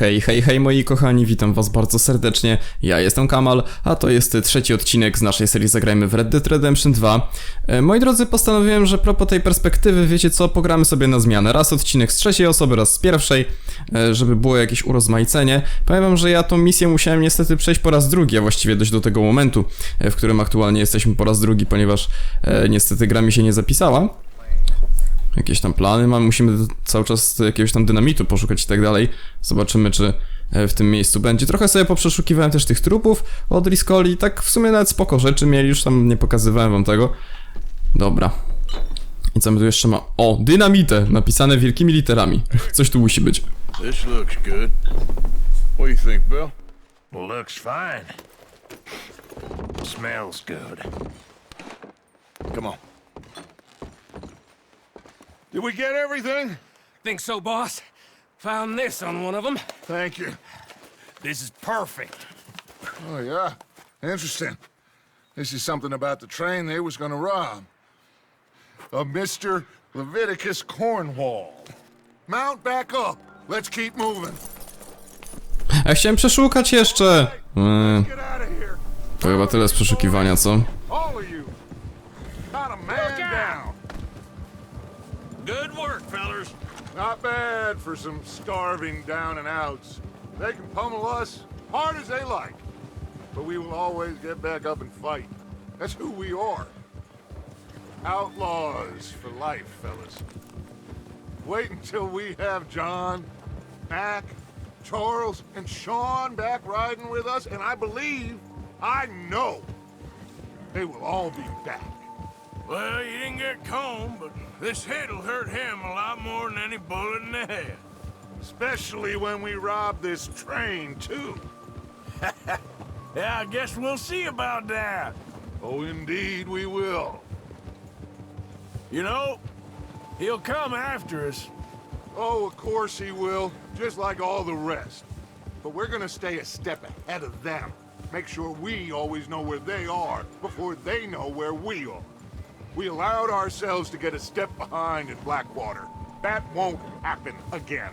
Hej moi kochani, witam was bardzo serdecznie, ja jestem KaMaL, a to jest trzeci odcinek z naszej serii Zagrajmy w Red Dead Redemption 2. Moi drodzy, postanowiłem, że propos tej perspektywy, wiecie co, pogramy sobie na zmianę. Raz odcinek z trzeciej osoby, raz z pierwszej, żeby było jakieś urozmaicenie. Powiem wam, że ja tą misję musiałem niestety przejść po raz drugi, a właściwie dojść do tego momentu, w którym aktualnie jesteśmy po raz drugi, ponieważ niestety gra mi się nie zapisała. Jakieś tam plany mamy, musimy cały czas jakiegoś tam dynamitu poszukać i tak dalej. Zobaczymy, czy w tym miejscu będzie. Trochę sobie poprzeszukiwałem też tych trupów od Riscoli, tak w sumie nawet spoko rzeczy mieli, już tam nie pokazywałem wam tego. Dobra. I co my tu jeszcze ma? O, dynamitę, napisane wielkimi literami. Coś tu musi być. This looks good. What do you think, Bill? Well, looks fine. Smells good. Come on. Did we get everything? Think so, boss. Found this on one of them. Thank you. This is perfect. Oh, yeah. Interesting. This is something about the train they was gonna rob. Of Mr. Leviticus Cornwall. Mount back up. Let's keep moving. Ja chciałem przeszukać jeszcze. Get out of here. To chyba tyle z przeszukiwania, co? All of you. Not a man down. Good work, fellers. Not bad for some starving down and outs. They can pummel us hard as they like, but we will always get back up and fight. That's who we are. Outlaws for life, fellas. Wait until we have John, Mac, Charles, and Sean back riding with us, and I believe, I know, they will all be back. Well, you didn't get Combe, but this hit'll hurt him a lot more than any bullet in the head. Especially when we rob this train, too. Yeah, I guess we'll see about that. Oh, indeed we will. You know, he'll come after us. Oh, of course he will, just like all the rest. But we're gonna stay a step ahead of them. Make sure we always know where they are before they know where we are. We allowed ourselves to get a step behind in Blackwater. That won't happen again.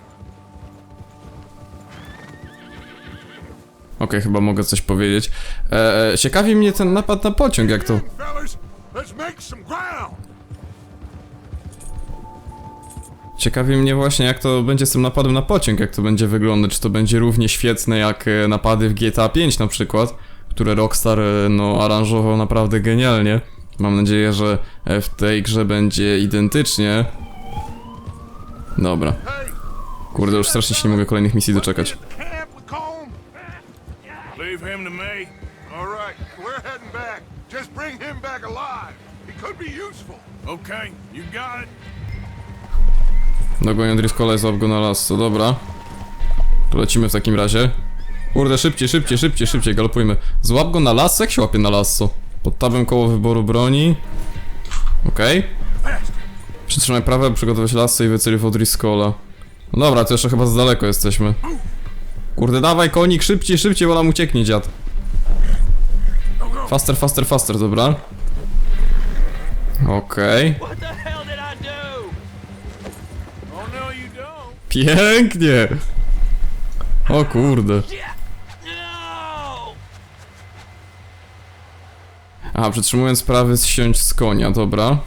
Okej, chyba mogę coś powiedzieć. Ciekawi mnie ten napad na pociąg, jak to... Fellas, let's make some ground. Ciekawi mnie właśnie, jak to będzie z tym napadem na pociąg, jak to będzie wyglądać, czy to będzie równie świetne jak napady w GTA 5 na przykład, które Rockstar, no, aranżował naprawdę genialnie. Mam nadzieję, że w tej grze będzie identycznie. Dobra. Kurde, już strasznie się nie mogę kolejnych misji doczekać. Leave him to me. All right, we're heading back. Just bring him back alive. He could be useful. Okay, you got it. Dogonię Driscolla i złap go na lasso, dobra. To lecimy w takim razie. Kurde, szybciej, galopujmy. Złap go na lasso? Jak się łapie na lasso? Pod tabem koło wyboru broni. Okej. Przytrzymaj prawe, przygotować lasso i wyceluj w Driscolla. No dobra, to jeszcze chyba za daleko jesteśmy. Kurde, dawaj konik, szybciej, bo nam ucieknie, dziad. Faster, dobra. Okej. What the hell did I do? Oh no, you don't. Pięknie! O kurde. No! Aha, przytrzymując prawy zsiąść z konia, dobra.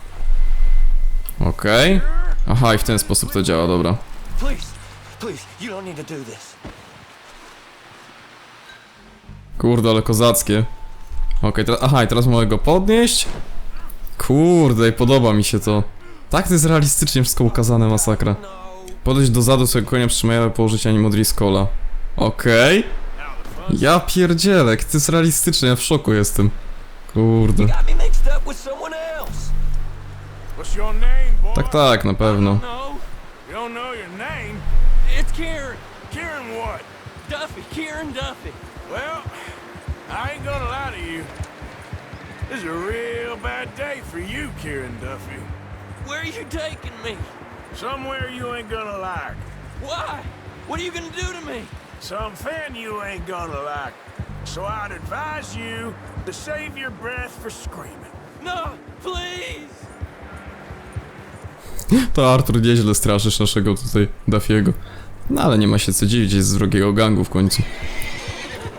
Okej. Aha, i w ten sposób to działa, dobra. Please, you don't need to do this. Kurde, ale kozackie. Okej, aha, i teraz mogę go podnieść. Kurde, i podoba mi się to. Tak to jest realistycznie wszystko ukazane, masakra. Podejść do zadu swojego konia, przytrzymaj położyć anim od Riscolla. Okej. Ja pierdzielę, to jest realistyczne, ja w szoku jestem. Kurde. Got me mixed up with someone else. What's your name, boy? Tak, na pewno. No, You don't know your name? it's Kieran. Kieran what? Kieran Duffy. Well, I ain't gonna lie to you. This is a real bad day for you, Kieran Duffy. Where are you taking me? Somewhere you ain't gonna like. Why? What are you gonna do to me? Something you ain't gonna like. So I'd advise you to save your breath for screaming. No, please. To Artur nieźle straszysz naszego tutaj Duffy'ego. No ale nie ma się co dziwić, jest z drugiego gangu w końcu.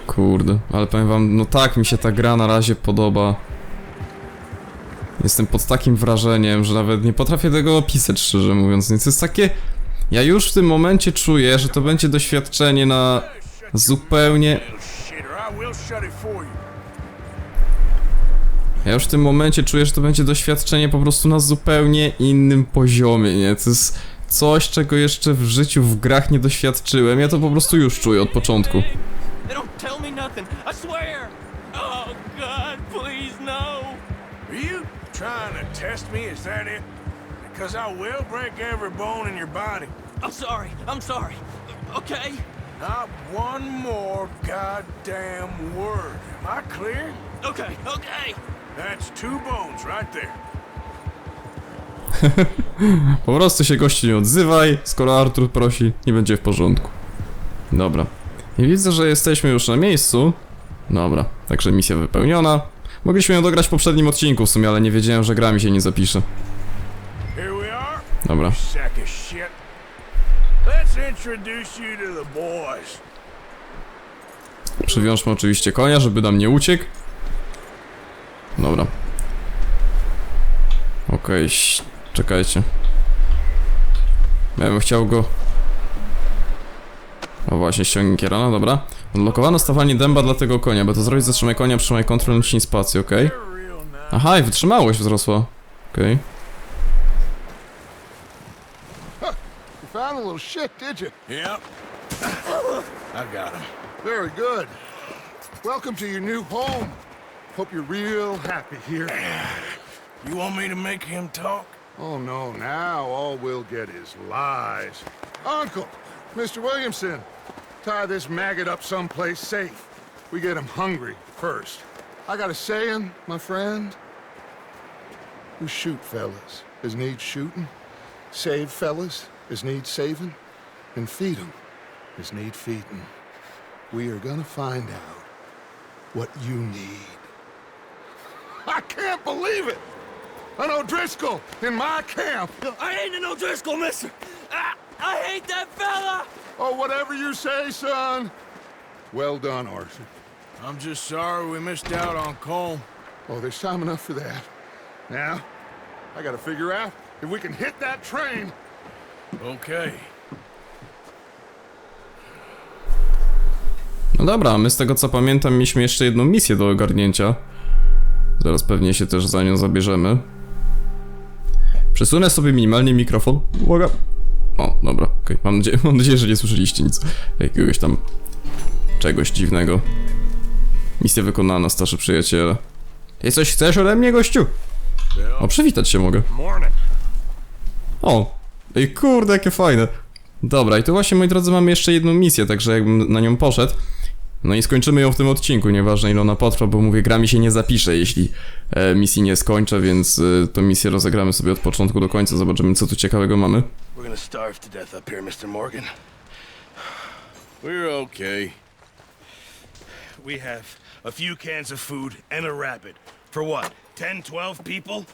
Kurde, ale powiem wam, no tak mi się ta gra na razie podoba. Jestem pod takim wrażeniem, że nawet nie potrafię tego opisać, szczerze mówiąc, więc jest takie... Ja już w tym momencie czuję, że to będzie doświadczenie na zupełnie... Ja już w tym momencie czuję, że to będzie doświadczenie po prostu na zupełnie innym poziomie, nie? To jest coś, czego jeszcze w życiu w grach nie doświadczyłem. Ja to po prostu już czuję od początku. They don't tell me nothing, I swear! Oh, God, please, no! Are you trying to test me? Is that it? Because I will break every bone in your body. I'm sorry. Okay? Not one more goddamn word. Am I clear? Okay. That's 2 bones right there. Po prostu się gościu nie odzywaj, skoro Artur prosi, nie będzie w porządku. Dobra. I widzę, że jesteśmy już na miejscu. Dobra, także misja wypełniona. Mogliśmy ją dograć w poprzednim odcinku w sumie, ale nie wiedziałem, że gra mi się nie zapisze. Here we are. Dobra. Sack of shit. Let's introduce you to the boys. Przywiążmy oczywiście konia, żeby nam nie uciekł. Dobra. Okej, czekajcie. Ja bym chciał go... O właśnie, ściągnij kierana, dobra. Odblokowano stawanie dęba dla tego konia. By to zrobić, zatrzymaj konia, przytrzymaj Ctrl, naciśnij spację, okej? They're real nice. Aha, i wytrzymałość wzrosła. Okej. You found a little shit, did you? Yep. I got him. Very good. Welcome to your new home. Hope you're real happy here. You want me to make him talk? Oh, no, now all we'll get is lies. Uncle, Mr. Williamson, tie this maggot up someplace safe. We get him hungry first. I got a saying, my friend. We shoot fellas as need shooting, save fellas as need saving, and feed 'em as need feeding. We are gonna find out what you need. I can't believe it! An O'Driscoll in my camp! I ain't an O'Driscoll, mister! I hate that fella! Oh, whatever you say, son. Well done, Arthur. I'm just sorry we missed out on Colm. Oh, there's time enough for that. Now, I gotta figure out if we can hit that train. Okay. No dobra, my z tego co pamiętam mieliśmy jeszcze jedną misję do ogarnięcia. Zaraz pewnie się też za nią zabierzemy. Przesunę sobie minimalnie mikrofon. Uwaga. O, dobra, okej. Mam nadzieję, że nie słyszeliście nic. Jakiegoś tam... czegoś dziwnego. Misja wykonana, starszy przyjaciele. Ej, coś chcesz ode mnie, gościu? O, przywitać się mogę. Morning. O! Ej, kurde, jakie fajne. Dobra, i tu właśnie, moi drodzy, mamy jeszcze jedną misję, także jakbym na nią poszedł. No i skończymy ją w tym odcinku, nieważne ile ona potrwa, bo mówię, gra mi się nie zapisze, jeśli misji nie skończę, więc tą misję rozegramy sobie od początku do końca, zobaczymy co tu ciekawego mamy. We're gonna starve to death up here, Mr. Morgan. We're okay. We have a few cans of food and a rabbit. For what, 10, 12 people?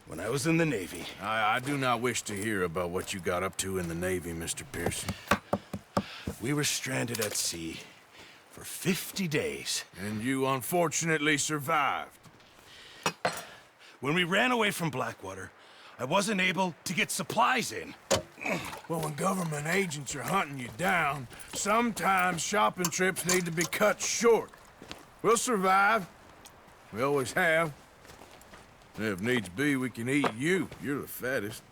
When I was in the Navy... I do not wish to hear about what you got up to in the Navy, Mr. Pearson. We were stranded at sea for 50 days. And you unfortunately survived. When we ran away from Blackwater, I wasn't able to get supplies in. Well, when government agents are hunting you down, sometimes shopping trips need to be cut short. We'll survive. We always have. If needs be, we can eat you. You're the fattest.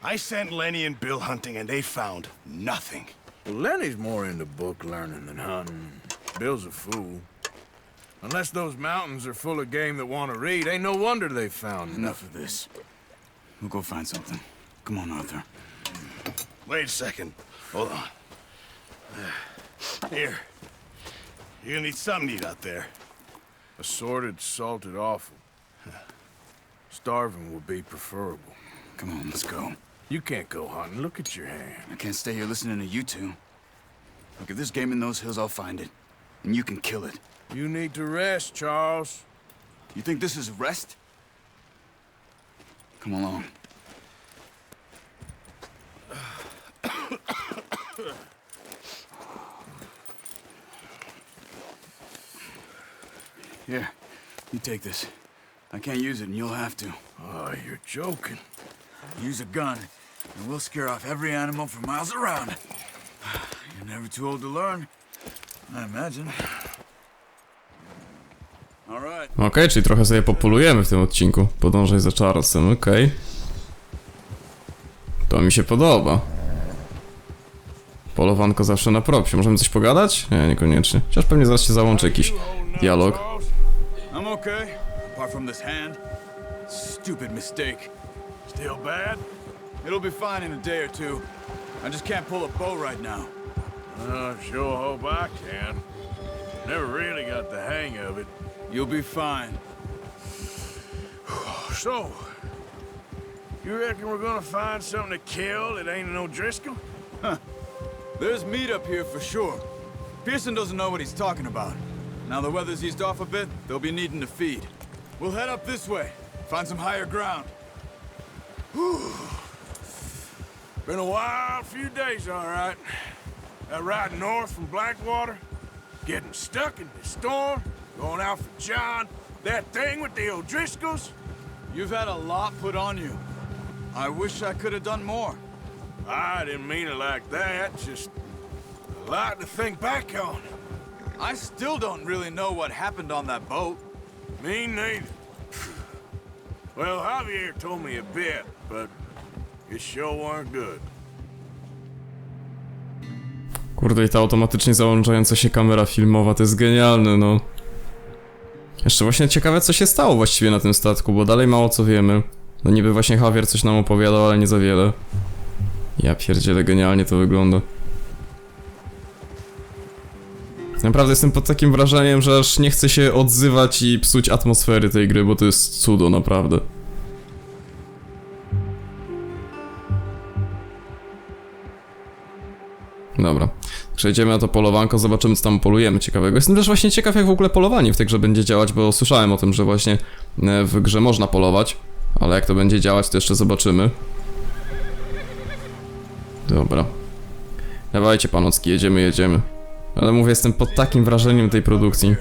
I sent Lenny and Bill hunting, and they found nothing. Well, Lenny's more into book learning than hunting. Bill's a fool. Unless those mountains are full of game that want to read, ain't no wonder they found Enough of this. We'll go find something. Come on, Arthur. Wait a second. Hold on. Here. You're gonna need something to eat out there. Assorted, salted offal. Starving would be preferable. Come on, let's go. You can't go hunting. Look at your hand. I can't stay here listening to you two. Look, if there's game in those hills, I'll find it. And you can kill it. You need to rest, Charles. You think this is rest? Come along. Here, you take this. I can't use it, and you'll have to. Oh, you're joking. Use a gun, and we'll scare off every animal for miles around. You're never too old to learn, I imagine. All right. Okej, czyli trochę sobie populujemy w tym odcinku. Podążaj za Charlesem, okej. To mi się podoba. Polowanko zawsze na propsie. Możemy coś pogadać? Nie, niekoniecznie. Chociaż pewnie zaraz się załączy jakiś dialog. I'm okay, apart from this hand. Stupid mistake. Still bad? It'll be fine in a day or two. I just can't pull a bow right now. Sure hope I can. Never really got the hang of it. You'll be fine. So, you reckon we're gonna find something to kill that ain't no Driscoll? There's meat up here for sure. Pearson doesn't know what he's talking about. Now the weather's eased off a bit, they'll be needing to feed. We'll head up this way, find some higher ground. Been a wild few days, all right. That ride north from Blackwater, getting stuck in the storm, going out for John, that thing with the O'Driscolls. You've had a lot put on you. I wish I could have done more. I didn't mean it like that, just a lot to think back on. I still don't really know what happened on that boat. Me neither. Well, Javier told me a bit, but it sure weren't good. Kurde, i ta automatycznie załączająca się kamera filmowa, to jest genialne, no. Jeszcze właśnie ciekawe, co się stało właściwie na tym statku, bo dalej mało co wiemy. No niby właśnie Javier coś nam opowiadał, ale nie za wiele. Ja pierdzielę, genialnie to wygląda. Naprawdę jestem pod takim wrażeniem, że aż nie chcę się odzywać i psuć atmosfery tej gry, bo to jest cudo, naprawdę. Dobra, przejdziemy na to polowanko, zobaczymy co tam polujemy ciekawego. Jestem też właśnie ciekaw, jak w ogóle polowanie w tej grze będzie działać, bo słyszałem o tym, że właśnie w grze można polować, ale jak to będzie działać, to jeszcze zobaczymy. Dobra. Dawajcie panocki, jedziemy. Ale mówię, jestem pod takim wrażeniem tej produkcji.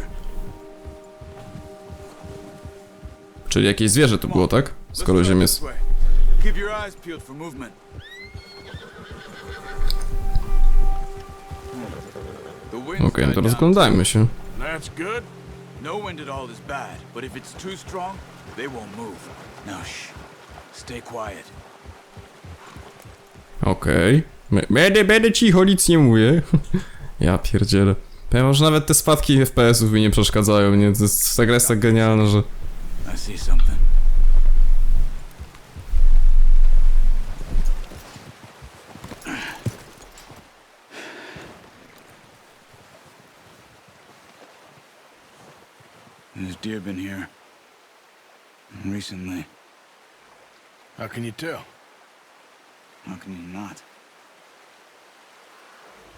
Czyli jakieś zwierzę tu było, tak? Skoro ziemię jest... Keep your eyes peeled for movement. Okej, no to rozglądajmy się. That's good. No wind at all is bad, but if it's too strong, they won't move. Now shh. Stay quiet. Okej. Będę cicho, nic nie mówię. Ja pierdzielę. Powiem, że nawet te spadki FPS-ów mi nie przeszkadzają, nie? Ta gra jest tak genialna, że... I see something. There's deer been here. Recently. How can you tell? How can you not?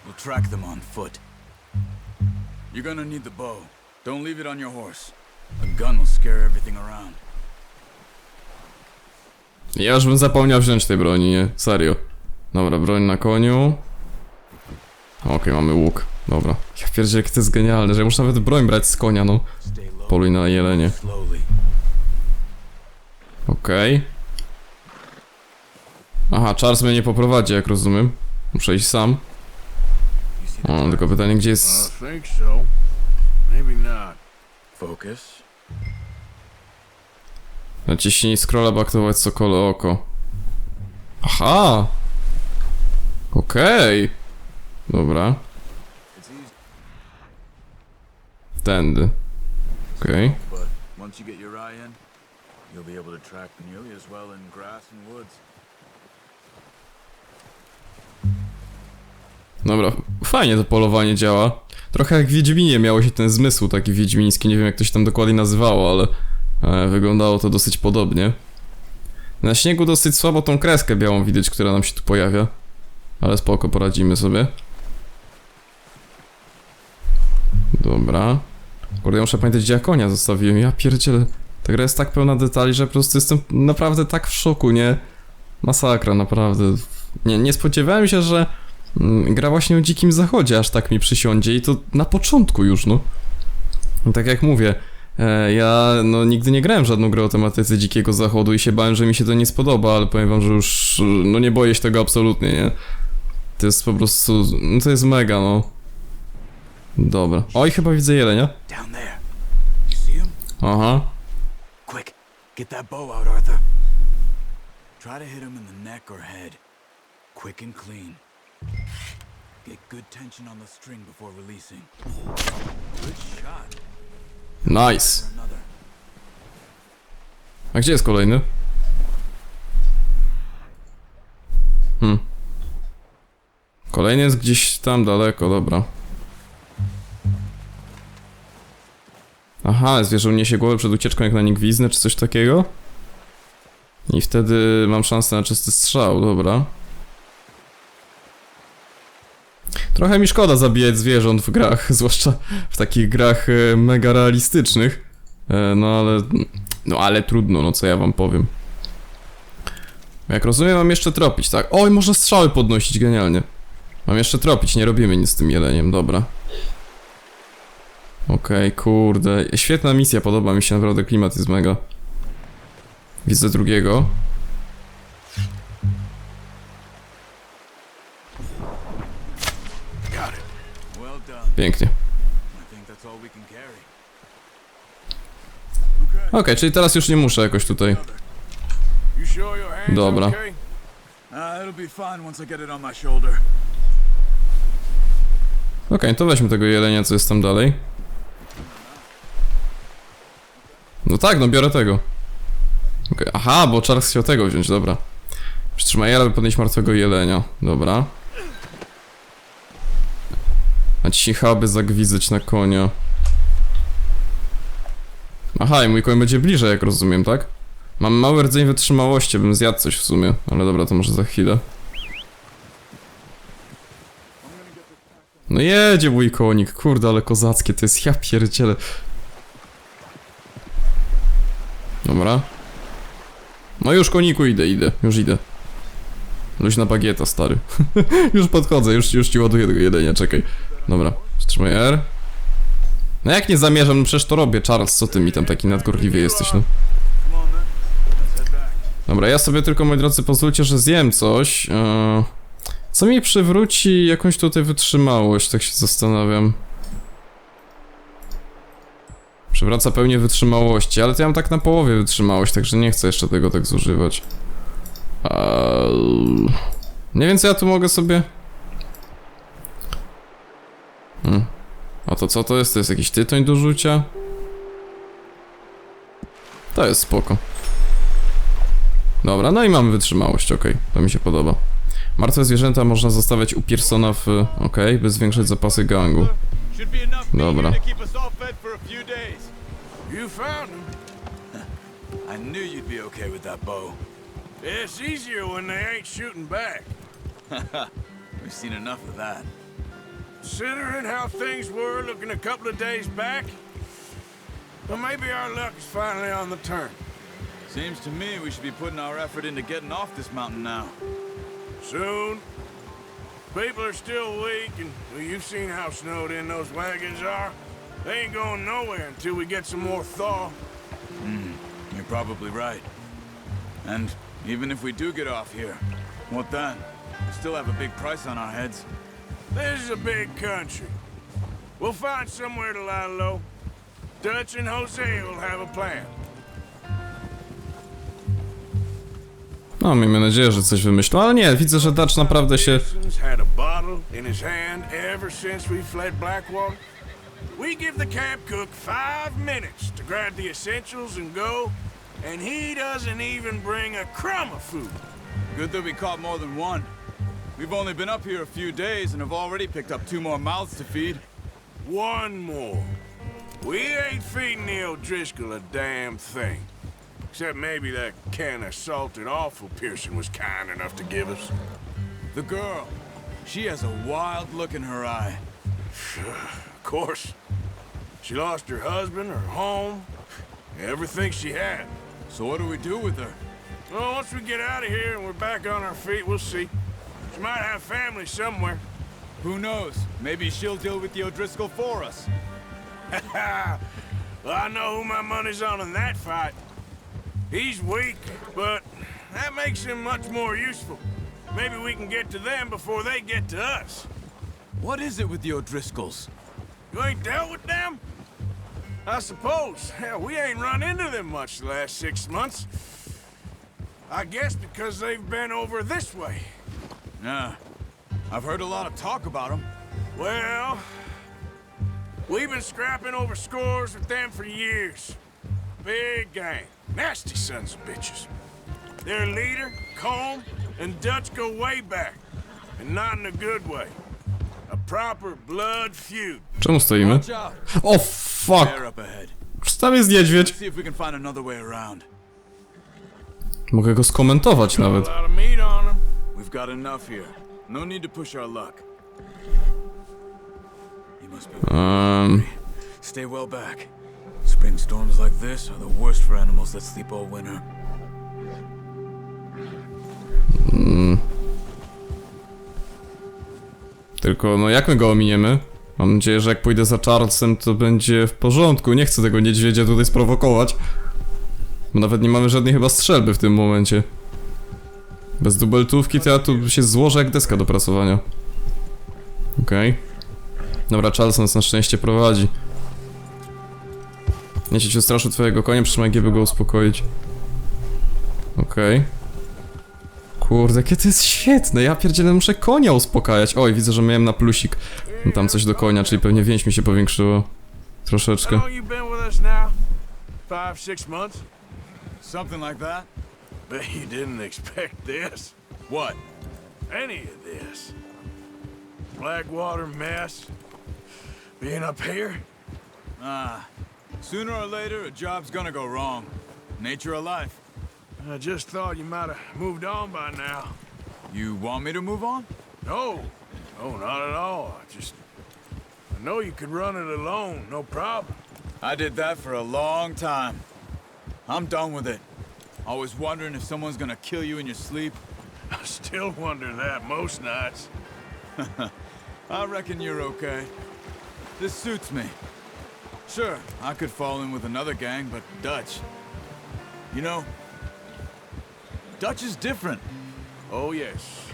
We'll track them on foot. You're gonna need the bow. Don't leave it on your horse. A gun will scare everything around. Ja już bym zapomniał wziąć tej broni, nie? Serio. Dobra, broń na koniu. Okej, mamy łuk. Dobra. Ja pierdzielę, jak to jest genialne, że ja muszę nawet broń brać z konia, no. Poluj na jelenie. Okej. Aha, Charles mnie nie poprowadzi, jak rozumiem. Muszę iść sam. O, tylko pytanie, gdzie I jest... think so. Maybe not. Focus. Naciśnij scrolla, by aktywować sokole oko. Aha! Okej. Dobra. Tędy. Okej. But once you get your eye in, you'll be able to track nearly as well in grass and woods. Dobra, fajnie to polowanie działa. Trochę jak w Wiedźminie miało się ten zmysł taki wiedźmiński, nie wiem jak to się tam dokładnie nazywało, ale wyglądało to dosyć podobnie. Na śniegu dosyć słabo tą kreskę białą widać, która nam się tu pojawia. Ale spoko, poradzimy sobie. Dobra. Kurde, ja muszę pamiętać, gdzie ja konia zostawiłem. Ja pierdzielę. Ta gra jest tak pełna detali, że po prostu jestem naprawdę tak w szoku, nie? Masakra, naprawdę. Nie spodziewałem się, że Gra właśnie o Dzikim Zachodzie, aż tak mi przysiądzie i to na początku już, no. Tak jak mówię, ja no nigdy nie grałem w żadną grę o tematyce Dzikiego Zachodu i się bałem, że mi się to nie spodoba, ale powiem wam, że już no nie boję się tego absolutnie, nie? To jest po prostu, no to jest mega, no. Dobra. Oj, chyba widzę jelenia. Down there. You see him? Aha. Quick, get that bow out, Arthur. Try to hit him in the neck or head. Quick and clean. Get good tension on the string before releasing. Good shot. Nice. Another. A gdzie jest kolejny? Kolejny jest gdzieś tam daleko, dobra. Aha, zwierzę niesie głowę przed ucieczką jak na niegwiznę, czy coś takiego? I wtedy mam szansę na czysty strzał, dobra. Trochę mi szkoda zabijać zwierząt w grach, zwłaszcza w takich grach mega realistycznych. No ale trudno, no co ja wam powiem. Jak rozumiem, mam jeszcze tropić, tak? Oj, można strzały podnosić, genialnie. Mam jeszcze tropić, nie robimy nic z tym jeleniem, dobra. Okej, kurde. Świetna misja, podoba mi się, naprawdę klimat jest mega. Widzę drugiego. Well done. Pięknie. I think that's all we can carry. Okej, czyli teraz już nie muszę jakoś tutaj. You sure your hand's Dobra. okay? It'll be fine once I get it on my shoulder. Okej, to weźmy tego jelenia, co jest tam dalej. No tak, no biorę tego. Okej, aha, bo Charles chciał tego wziąć, dobra. Przytrzymaj aby podnieść martwego jelenia, dobra. Nacichałaby zagwizdać na konia. Aha, i mój koń będzie bliżej, jak rozumiem, tak? Mam mały rdzeń wytrzymałości, bym zjadł coś w sumie. Ale dobra, to może za chwilę. No jedzie mój konik, kurde, ale kozackie to jest, ja pierdzielę. Dobra. No już koniku idę, już idę. Luźna bagieta, stary. Już podchodzę, już ci ładuję tego jedzenia, czekaj. Dobra, wstrzymaj R. No jak nie zamierzam, no przecież to robię, Charles, co ty mi tam taki nadgorliwy jesteś, no. Come on then. Let's head back. Dobra, ja sobie tylko, moi drodzy, pozwólcie, że zjem coś. Co mi przywróci jakąś tutaj wytrzymałość, tak się zastanawiam. Przywraca pełnię wytrzymałości, ale to ja mam tak na połowie wytrzymałość, także nie chcę jeszcze tego tak zużywać. Nie wiem, co ja tu mogę sobie... A to co to jest? To jest jakiś tytoń do rzucia? To jest spoko. Dobra, no i mamy wytrzymałość, okej, to mi się podoba. Martwe zwierzęta można zostawiać u Pearsona w... okej, by zwiększyć zapasy gangu. Dobra. You found him. I knew you'd be okay with that bow. It's easier when they ain't shooting back. We've seen enough of that. Considering how things were looking a couple of days back, well, maybe our luck is finally on the turn. Seems to me we should be putting our effort into getting off this mountain now. Soon. People are still weak, and well, you've seen how snowed in those wagons are. They ain't going nowhere until we get some more thaw. You're probably right. And even if we do get off here, what then? We still have a big price on our heads. This is a big country. We'll find somewhere to lie low. Dutch and Jose will have a plan. No, miejmy nadzieję, że coś wymyślą, ale nie, widzę, że Dutch naprawdę się... Gibson's had a bottle in his hand ever since we fled Blackwater. We give the camp cook 5 minutes to grab the essentials and go, and he doesn't even bring a crumb of food. Good that we caught more than one. We've only been up here a few days and have already picked up 2 more mouths to feed. One more. We ain't feeding the O'Driscoll a damn thing. Except maybe that can of salted offal Pearson was kind enough to give us. The girl, she has a wild look in her eye. Of course. She lost her husband, her home, everything she had. So what do we do with her? Well, once we get out of here and we're back on our feet, we'll see. She might have family somewhere. Who knows? Maybe she'll deal with the O'Driscoll for us. Well, I know who my money's on in that fight. He's weak, but that makes him much more useful. Maybe we can get to them before they get to us. What is it with the O'Driscolls? You ain't dealt with them? I suppose. Hell, we ain't run into them much the last 6 months. I guess because they've been over this way. Nah. I've heard a lot of talk about them. Well, we've been scrapping over scores with them for years. Big gang. Nasty sons of bitches. Their leader, Colm, and Dutch go way back. And not in a good way. A proper blood feud. Czemu stoimy? Watch out. O fuck! Bear up ahead. Czy tam jest niedźwiedź? See if we can find another way around. Mogę go skomentować A nawet. lot of meat on them. We've got enough here. No need to push our luck. You must be Stay well back. Spring storms like this are the worst for animals that sleep all winter. Tylko, no jak my go ominiemy? Mam nadzieję, że jak pójdę za Charlesem, to będzie w porządku. Nie chcę tego niedźwiedzia tutaj sprowokować. Bo nawet nie mamy żadnej chyba strzelby w tym momencie. Bez dubeltówki to ja tu się złożę jak deska do prasowania. Okej. Dobra, Charles nas na szczęście prowadzi. Nie się straszył twojego konia, przytrzymaj G, by go uspokoić. Okej. Kurde, jakie to jest świetne, ja pierdzielę, muszę konia uspokajać. Oj, widzę, że miałem na plusik tam coś do konia, czyli pewnie więź mi się powiększyło. Troszeczkę. How long you been with us now? 5, 6 months? Something like that? Bet you didn't expect this. What? Any of this. Blackwater mess. Being up here? Sooner or later, a job's gonna go wrong. Nature of life. I just thought you might have moved on by now. You want me to move on? No. No, not at all. I know you could run it alone, no problem. I did that for a long time. I'm done with it. Always wondering if someone's gonna kill you in your sleep. I still wonder that most nights. I reckon you're okay. This suits me. Sure, I could fall in with another gang, but Dutch... You know, Dutch is different. Oh, yes.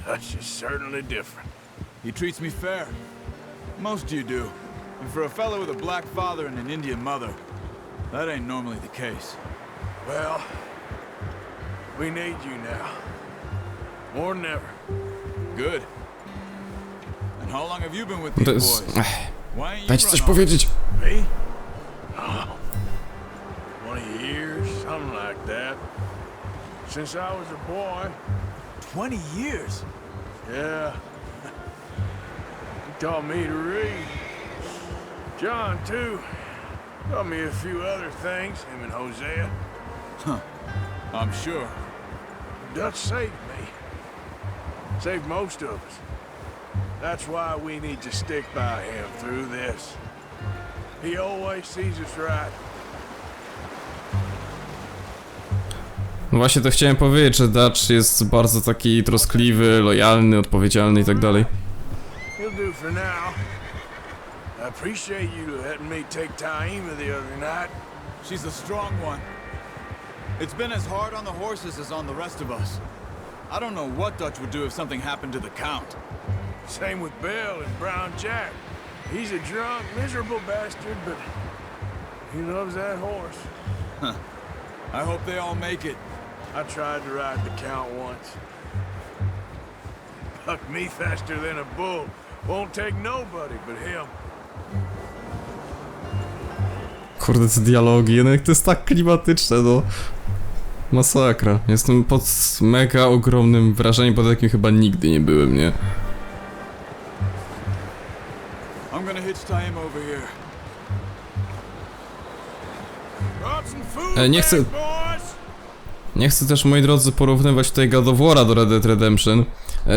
Dutch is certainly different. He treats me fair. Most you do. And for a fellow with a black father and an Indian mother, that ain't normally the case. Well, we need you now. More than ever. Good. And how long have you been with To these jest... boys? Why ain't you Dajcie coś run off? powiedzieć. Me? Oh, 20 years, something like that. Since I was a boy. 20 years? Yeah. He taught me to read. John, too. Taught me a few other things, him and Hosea. I'm sure. Dutch saved me. Saved most of us. That's why we need to stick by him through this. He always sees us right. No właśnie to chciałem powiedzieć, że Dutch jest bardzo taki troskliwy, lojalny, odpowiedzialny i tak dalej. He'll do for now. I appreciate you letting me take Taima the other night. She's a strong one. It's been as hard on the horses as on the rest of us. I don't know what Dutch would do if something happened to the Count. Same with Bill and Brown Jack. He's a drunk, miserable bastard, but he loves that horse. I hope they all make it. I tried to ride the Count once. Bucked me faster than a bull. Won't take nobody but him. Kurde, te dialogi, jednak to jest tak klimatyczne, no. Masakra. Jestem pod mega ogromnym wrażeniem, pod jakim chyba nigdy nie byłem, nie? I'm gonna hitch Taima over here. Brought some food Nie chcę- back, boys. Nie chcę też, moi drodzy, porównywać tutaj God of War'a do Red Dead Redemption.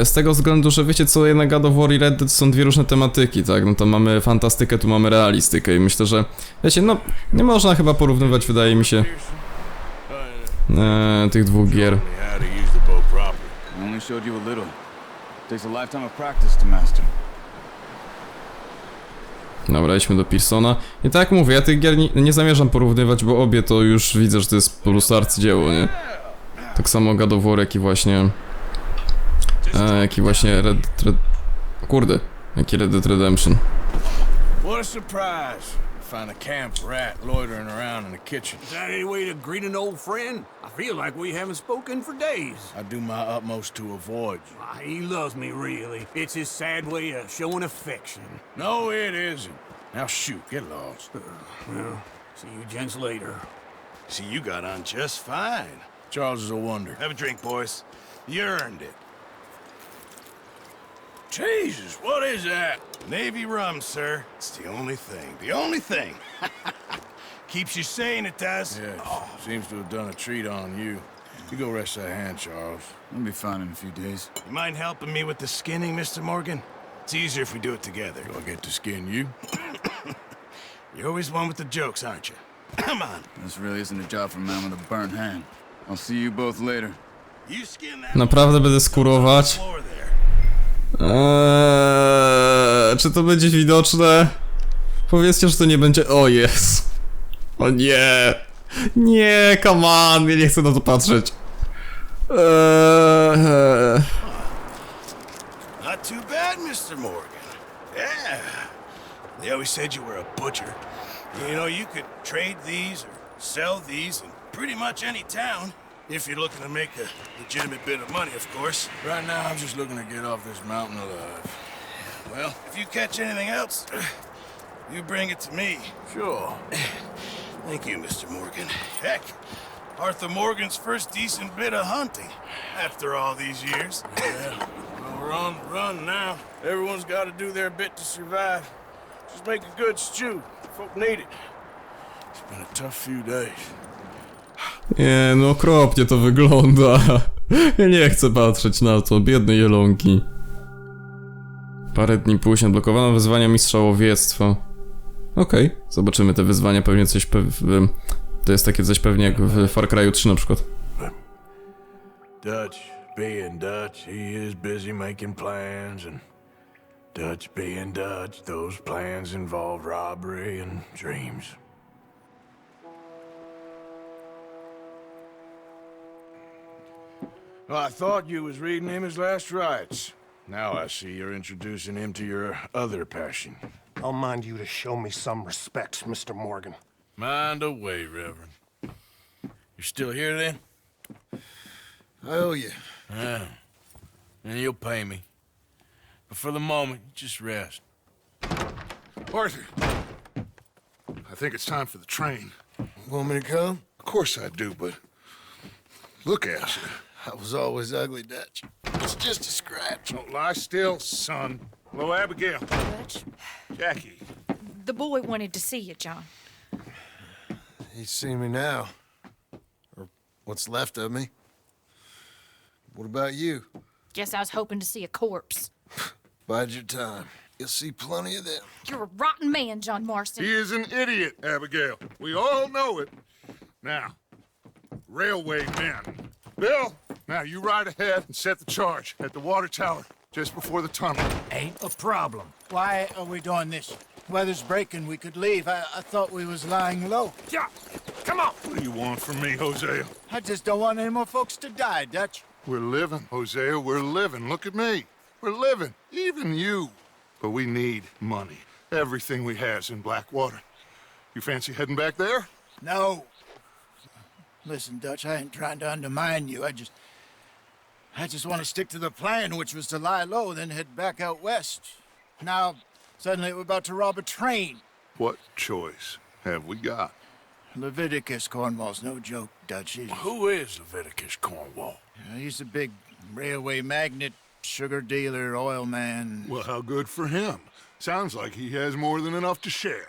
Z tego względu, że wiecie co, jednak God of War i Red Dead są dwie różne tematyki, tak? No to mamy fantastykę, tu mamy realistykę i myślę, że... Wiecie, no, nie można chyba porównywać, wydaje mi się, tych dwóch gier. How to use the bow properly. I only showed you a little. Takes a lifetime of practice to master. Dobra, idźmy do Pearsona. I tak jak mówię, ja tych gier nie zamierzam porównywać, bo obie to już widzę, że to jest po prostu arcydzieło, nie? Tak samo God of War, jak i właśnie... Kurde, jaki Red Dead Redemption. What a surprise. Find a camp rat loitering around in the kitchen. Is that any way to greet an old friend? I feel like we haven't spoken for days. I do my utmost to avoid you. He loves me, really. It's his sad way of showing affection. No, it isn't. Now shoot, get lost. Well, see you gents later. See, you got on just fine. Charles is a wonder. Have a drink, boys. You earned it. Jesus, what is that? Navy rum, sir. It's the only thing. The only thing. Keeps you sane, it does. Yeah, seems to have done a treat on you. You go rest that hand, Charles. I'll be fine in a few days. You mind helping me with the skinning, Mr. Morgan? It's easier if we do it together. Do I get to skin you? You're always one with the jokes, aren't you? Come on. This really isn't a job for a man with a burnt hand. I'll see you both later. You skin that Naprawdę będę skurować. floor there. Czy to będzie widoczne? Powiedzcie, że to nie będzie... O jest! O nie! Nie, come on! Ja nie chcę na to patrzeć. Not too bad, Mr. Morgan. Yeah. They always said you were a butcher. You know, you could trade these or sell these in pretty much any town. If you're looking to make a legitimate bit of money, of course. Right now, I'm just looking to get off this mountain alive. Well, if you catch anything else, you bring it to me. Sure. Thank you, Mr. Morgan. Heck, Arthur Morgan's first decent bit of hunting after all these years. Yeah. Well, we're on the run now. Everyone's got to do their bit to survive. Just make a good stew. Folk need it. It's been a tough few days. Nie, no okropnie to wygląda. Ja nie chcę patrzeć na to, biedne jelonki. Parę dni później odblokowano wyzwania mistrza łowiectwa. Okej, zobaczymy te wyzwania, pewnie coś to jest takie coś pewnie jak w Far Cry'u 3 na przykład. Dutch, being Dutch, he is busy making plans, and Dutch being Dutch, those plans involve robbery and dreams. Well, I thought you was reading him his last rites. Now I see you're introducing him to your other passion. I'll mind you to show me some respect, Mr. Morgan. Mind away, Reverend. You're still here, then? I owe you. Yeah. And you'll pay me. But for the moment, just rest. Arthur, I think it's time for the train. Want me to come? Of course I do, but look at you. I was always ugly, Dutch. It's just a scratch. Don't lie still, son. Hello, Abigail. Dutch, Jackie. the boy wanted to see you, John. He's seen me now. Or what's left of me. What about you? Guess I was hoping to see a corpse. Bide your time. You'll see plenty of them. You're a rotten man, John Marston. He is an idiot, Abigail. We all know it. Now, railway men. Bill, now you ride ahead and set the charge at the water tower just before the tunnel. Ain't a problem. Why are we doing this? Weather's breaking, we could leave. I thought we was lying low. Yeah, come on. What do you want from me, Hosea? I just don't want any more folks to die, Dutch. We're living, Hosea, we're living. Look at me. We're living, even you. But we need money. Everything we has in Blackwater. You fancy heading back there? No. Listen, Dutch, I ain't trying to undermine you. I just want to stick to the plan, which was to lie low, then head back out west. Now, suddenly we're about to rob a train. What choice have we got? Leviticus Cornwall's no joke, Dutch. Who is Leviticus Cornwall? He's a big railway magnate, sugar dealer, oil man. Well, how good for him. Sounds like he has more than enough to share.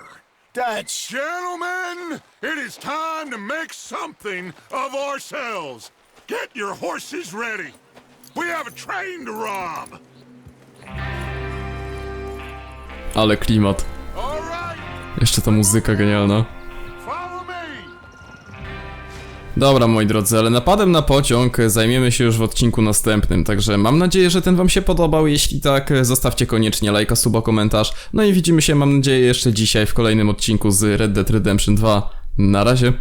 Dutch! Gentlemen, it is time to make something of ourselves. Get your horses ready. We have a train to rob. Ale klimat. All right, Jeszcze ta muzyka genialna. follow me. Dobra, moi drodzy, ale napadem na pociąg zajmiemy się już w odcinku następnym, także mam nadzieję, że ten wam się podobał. Jeśli tak, zostawcie koniecznie lajka, suba, komentarz. No i widzimy się, mam nadzieję, jeszcze dzisiaj w kolejnym odcinku z Red Dead Redemption 2. Na razie.